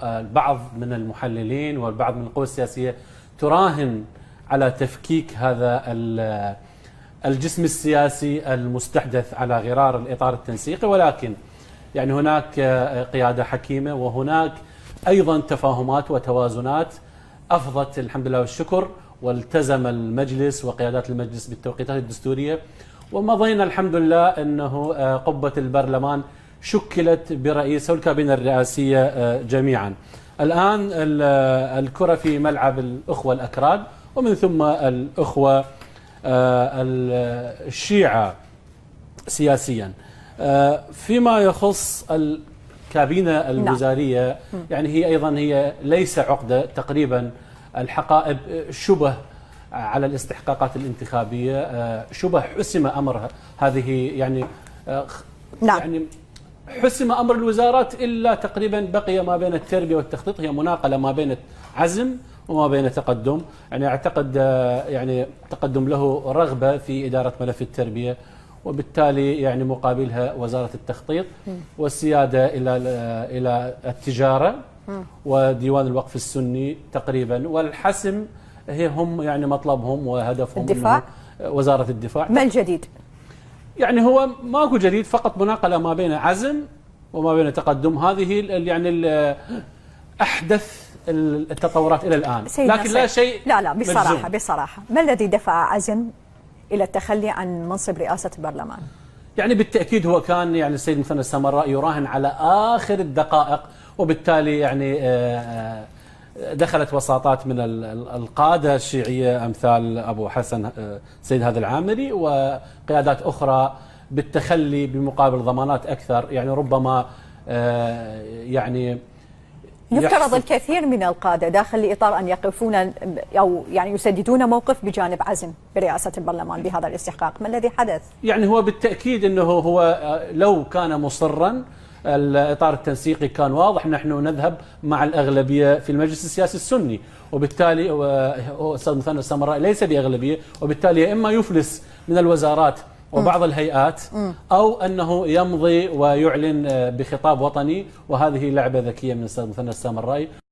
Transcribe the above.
البعض من المحللين والبعض من القوى السياسية تراهن على تفكيك هذا الجسم السياسي المستحدث على غرار الإطار التنسيقي، ولكن يعني هناك قيادة حكيمة وهناك أيضا تفاهمات وتوازنات أفضت الحمد لله والشكر، والتزم المجلس وقيادات المجلس بالتوقيتات الدستورية، ومضينا الحمد لله أنه قبة البرلمان شكلت برئيسه والكابينة الرئاسية جميعا. الآن الكرة في ملعب الأخوة الأكراد ومن ثم الأخوة الشيعة سياسيا. فيما يخص الكابينة الوزارية يعني هي أيضا ليس عقدة، تقريبا الحقائب شبه على الاستحقاقات الانتخابية، شبه حسم أمر هذه يعني نعم. يعني حسم أمر الوزارات إلا تقريبا بقي ما بين التربية والتخطيط، هي مناقلة ما بين عزم وما بين تقدم. يعني أعتقد يعني تقدم له رغبة في إدارة ملف التربية، وبالتالي يعني مقابلها وزارة التخطيط والسيادة إلى التجارة وديوان الوقف السني تقريبا، والحسم هم يعني مطلبهم وهدفهم الدفاع، وزارة الدفاع. ما الجديد؟ يعني هو ماكو جديد، فقط مناقلة ما بين عزم وما بين تقدم. هذه يعني أحدث التطورات إلى الآن، لكن لا شيء لا بصراحة ما الذي دفع عزم إلى التخلي عن منصب رئاسة البرلمان؟ يعني بالتأكيد هو كان يعني السيد مثنى السامراء يراهن على آخر الدقائق، وبالتالي يعني دخلت وساطات من القادة الشيعية أمثال أبو حسن سيد هذا العامري وقيادات أخرى بالتخلي بمقابل ضمانات أكثر. يعني ربما يعني يفترض الكثير من القادة داخل الإطار أن يقفون أو يعني يسددون موقف بجانب عزم برئاسة البرلمان بهذا الاستحقاق. ما الذي حدث؟ يعني هو بالتأكيد أنه هو لو كان مصرا الإطار التنسيقي كان واضح، نحن نذهب مع الأغلبية في المجلس السياسي السني، وبالتالي أستاذ مثنى السامراء ليس بأغلبية، وبالتالي إما يفلس من الوزارات وبعض الهيئات أو أنه يمضي ويعلن بخطاب وطني، وهذه لعبة ذكية من أستاذ مثنى السامراء.